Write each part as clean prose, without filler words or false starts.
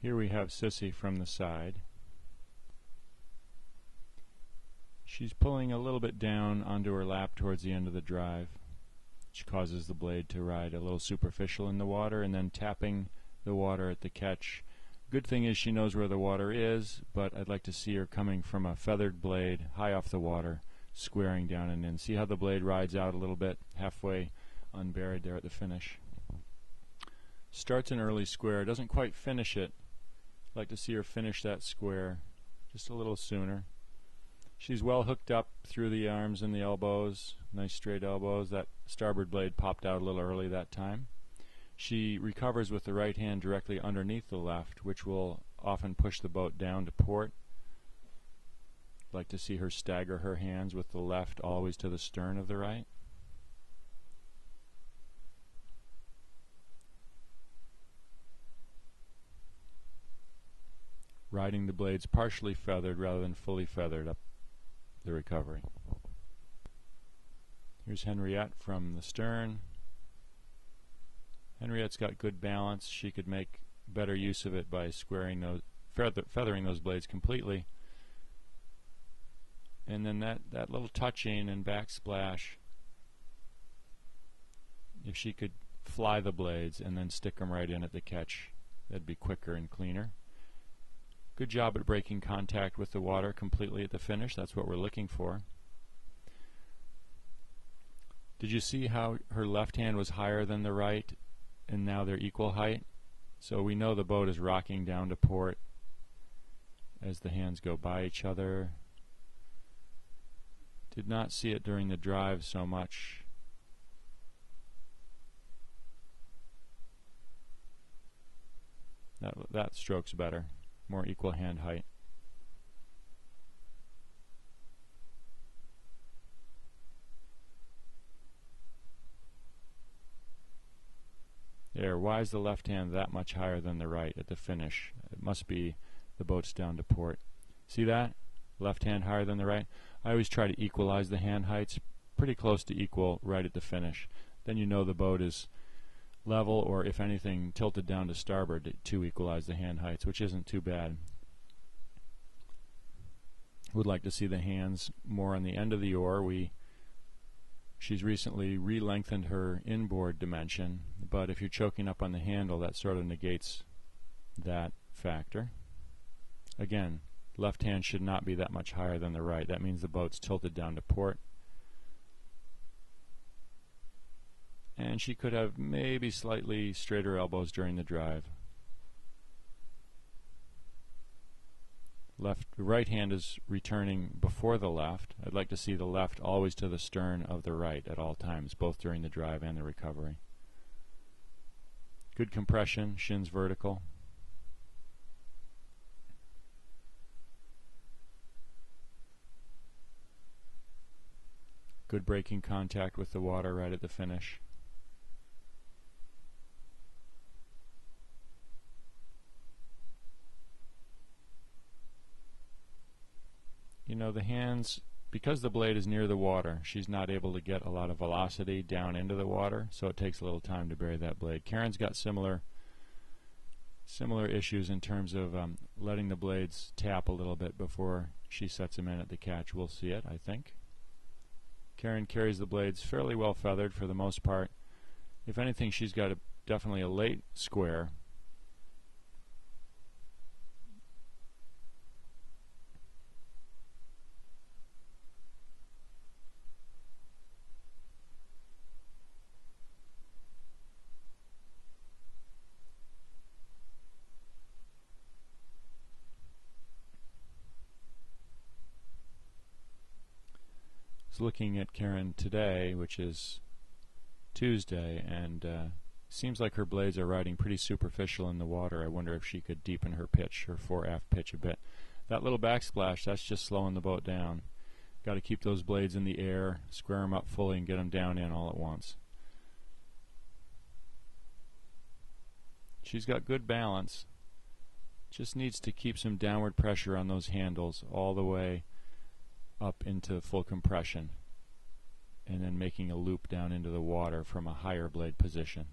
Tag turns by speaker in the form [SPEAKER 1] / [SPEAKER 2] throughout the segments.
[SPEAKER 1] Here we have Cissy from the side. She's pulling a little bit down onto her lap towards the end of the drive, which causes the blade to ride a little superficial in the water, and then tapping the water at the catch. Good thing is she knows where the water is, but I'd like to see her coming from a feathered blade high off the water, squaring down and in. See how the blade rides out a little bit, halfway unburied there at the finish. Starts an early square, doesn't quite finish it. I'd like to see her finish that square just a little sooner. She's well hooked up through the arms and the elbows, nice straight elbows. That starboard blade popped out a little early that time. She recovers with the right hand directly underneath the left, which will often push the boat down to port. I'd like to see her stagger her hands with the left always to the stern of the right. Riding the blades partially feathered rather than fully feathered up the recovery. Here's Henriette from the stern. Henriette's got good balance. She could make better use of it by squaring those, feathering those blades completely. And then that little touching and backsplash, if she could fly the blades and then stick them right in at the catch, that'd be quicker and cleaner. Good job at breaking contact with the water completely at the finish. That's what we're looking for. Did you see how her left hand was higher than the right, and now they're equal height? So we know the boat is rocking down to port as the hands go by each other. Did not see it during the drive so much. That stroke's better. More equal hand height. There, why is the left hand that much higher than the right at the finish? It must be the boat's down to port. See that? Left hand higher than the right. I always try to equalize the hand heights, pretty close to equal right at the finish. Then you know the boat is level, or if anything tilted down to starboard to equalize the hand heights, which isn't too bad. Would like to see the hands more on the end of the oar. She's recently re-lengthened her inboard dimension, but if you're choking up on the handle, that sort of negates that factor. Again, left hand should not be that much higher than the right. That means the boat's tilted down to port. And she could have maybe slightly straighter elbows during the drive. Right hand is returning before the left. I'd like to see the left always to the stern of the right at all times, both during the drive and the recovery. Good compression, shins vertical. Good braking contact with the water right at the finish. You know, the hands, because the blade is near the water, she's not able to get a lot of velocity down into the water, so it takes a little time to bury that blade. Karen's got similar issues in terms of letting the blades tap a little bit before she sets them in at the catch. We'll see it, I think. Karen carries the blades fairly well feathered for the most part. If anything, she's got definitely a late square. Looking at Karen today, which is Tuesday, and seems like her blades are riding pretty superficial in the water. I wonder if she could deepen her pitch, her fore-aft pitch a bit. That little backsplash, that's just slowing the boat down. Got to keep those blades in the air, square them up fully, and get them down in all at once. She's got good balance. Just needs to keep some downward pressure on those handles all the way up into full compression, and then making a loop down into the water from a higher blade position.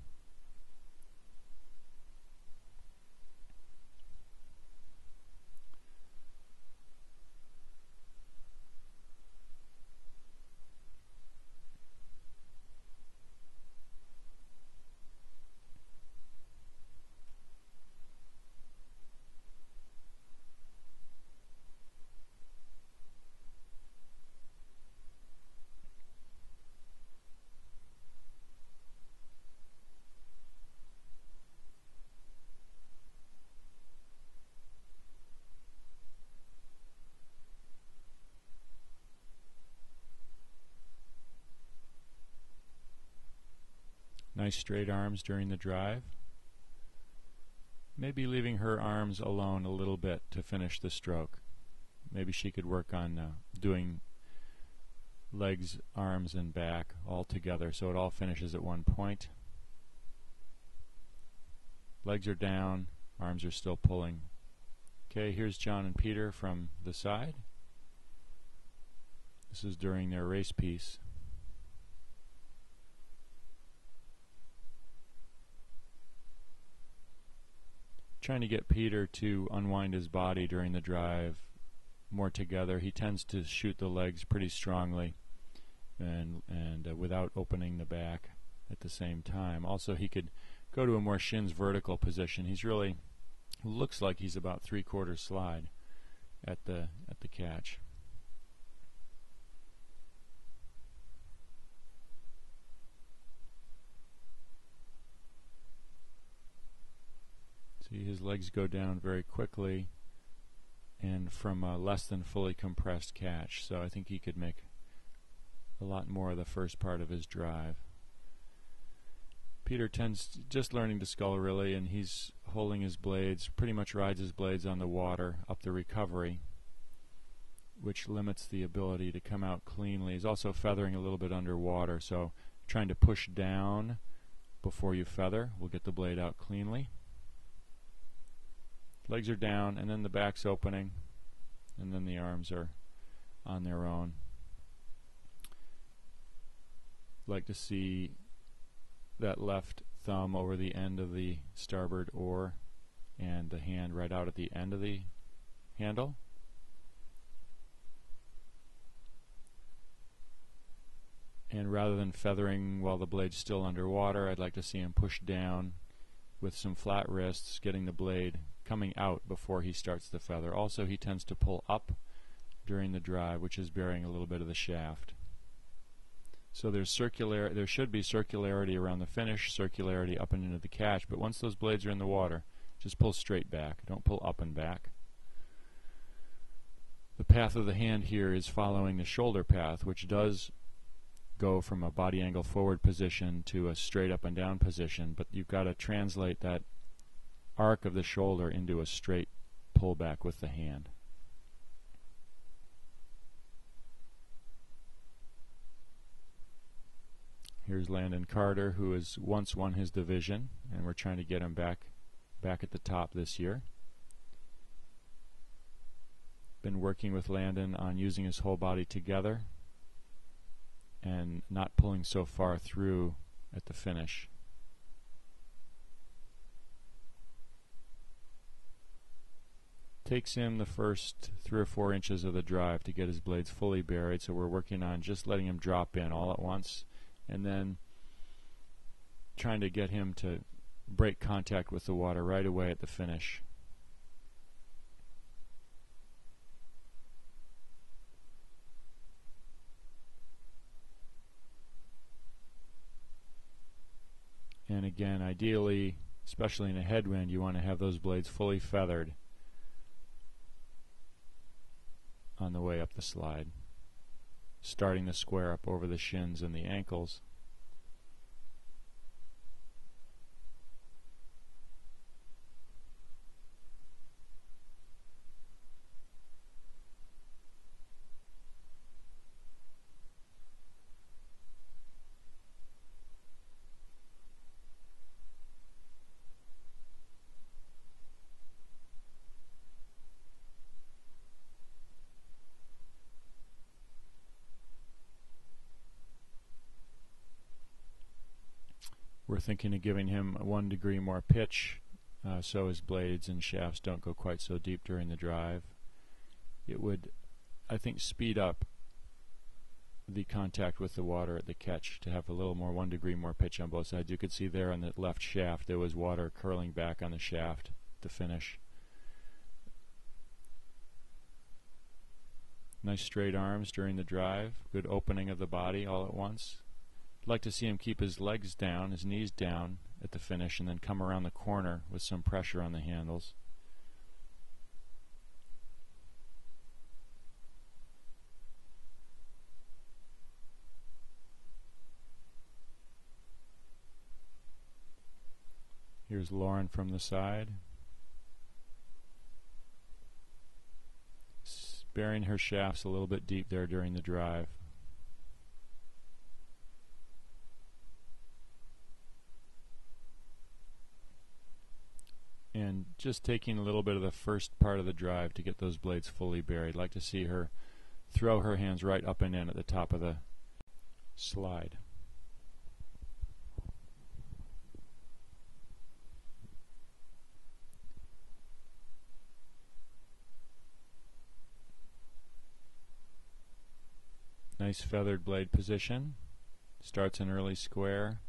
[SPEAKER 1] nice straight arms during the drive. Maybe leaving her arms alone a little bit to finish the stroke. Maybe she could work on doing legs, arms, and back all together so it all finishes at one point. Legs are down, arms are still pulling. Okay, here's John and Peter from the side. This is during their race piece. Trying to get Peter to unwind his body during the drive more together. He tends to shoot the legs pretty strongly and without opening the back at the same time. Also, he could go to a more shins vertical position. He's really looks like he's about 3/4 slide at the catch. See, his legs go down very quickly and from a less than fully compressed catch, so I think he could make a lot more of the first part of his drive. Peter tends just learning to scull really, and he's holding his blades, pretty much rides his blades on the water up the recovery, which limits the ability to come out cleanly. He's also feathering a little bit underwater, so trying to push down before you feather will get the blade out cleanly. Legs are down, and then the back's opening, and then the arms are on their own. Like to see that left thumb over the end of the starboard oar and the hand right out at the end of the handle. And rather than feathering while the blade's still underwater, I'd like to see him push down with some flat wrists, getting the blade coming out before he starts the feather. Also, he tends to pull up during the drive, which is burying a little bit of the shaft. So there should be circularity around the finish, circularity up and into the catch, but once those blades are in the water, just pull straight back. Don't pull up and back. The path of the hand here is following the shoulder path, which does go from a body angle forward position to a straight up and down position, but you've got to translate that arc of the shoulder into a straight pull back with the hand. Here's Landon Carter, who has once won his division, and we're trying to get him back at the top this year. Been working with Landon on using his whole body together and not pulling so far through at the finish. Takes him the first 3 or 4 inches of the drive to get his blades fully buried, so we're working on just letting him drop in all at once and then trying to get him to break contact with the water right away at the finish. And again, ideally, especially in a headwind, you want to have those blades fully feathered on the way up the slide, starting the square up over the shins and the ankles. We're thinking of giving him 1 degree more pitch so his blades and shafts don't go quite so deep during the drive. It would, I think, speed up the contact with the water at the catch to have a little more 1 degree more pitch on both sides. You could see there on the left shaft there was water curling back on the shaft to finish. Nice straight arms during the drive, good opening of the body all at once. I'd like to see him keep his legs down, his knees down at the finish, and then come around the corner with some pressure on the handles. Here's Loryn from the side, burying her shafts a little bit deep there during the drive. And just taking a little bit of the first part of the drive to get those blades fully buried. I'd like to see her throw her hands right up and in at the top of the slide. Nice feathered blade position. Starts an early square,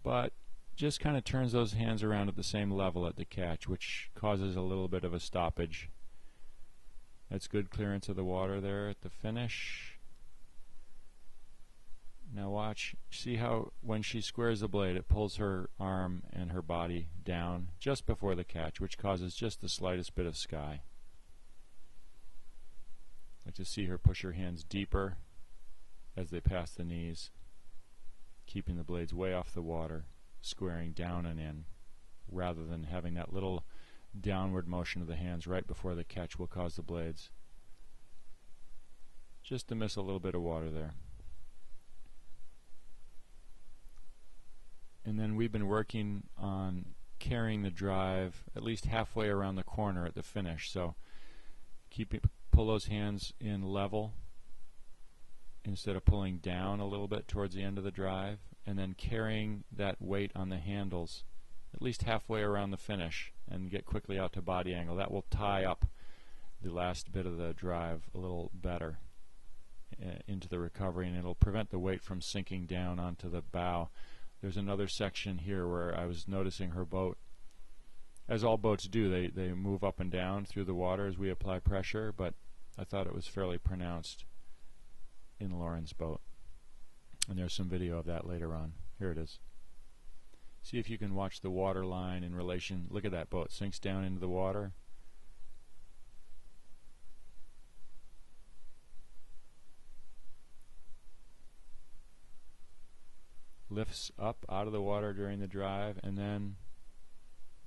[SPEAKER 1] but just kind of turns those hands around at the same level at the catch, which causes a little bit of a stoppage. That's good clearance of the water there at the finish. Now watch, see how when she squares the blade, it pulls her arm and her body down just before the catch, which causes just the slightest bit of sky. I'd like to see her push her hands deeper as they pass the knees, keeping the blades way off the water, squaring down and in, rather than having that little downward motion of the hands right before the catch will cause the blades just to miss a little bit of water there. And then we've been working on carrying the drive at least halfway around the corner at the finish, so pull those hands in level instead of pulling down a little bit towards the end of the drive, and then carrying that weight on the handles at least halfway around the finish and get quickly out to body angle. That will tie up the last bit of the drive a little better into the recovery, and it'll prevent the weight from sinking down onto the bow. There's another section here where I was noticing her boat, as all boats do, they move up and down through the water as we apply pressure, but I thought it was fairly pronounced in Loryn's boat. And there's some video of that later on. Here it is. See if you can watch the water line in relation. Look at that boat, sinks down into the water. Lifts up out of the water during the drive and then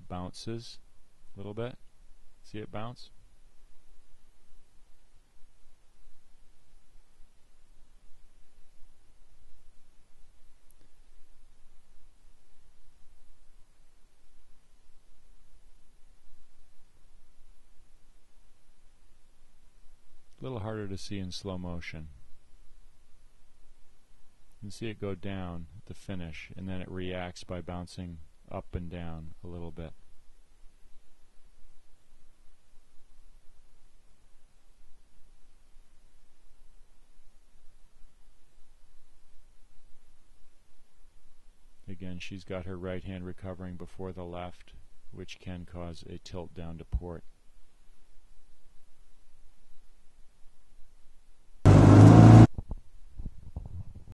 [SPEAKER 1] bounces a little bit. See it bounce? A little harder to see in slow motion. You can see it go down at the finish, and then it reacts by bouncing up and down a little bit. Again, she's got her right hand recovering before the left, which can cause a tilt down to port.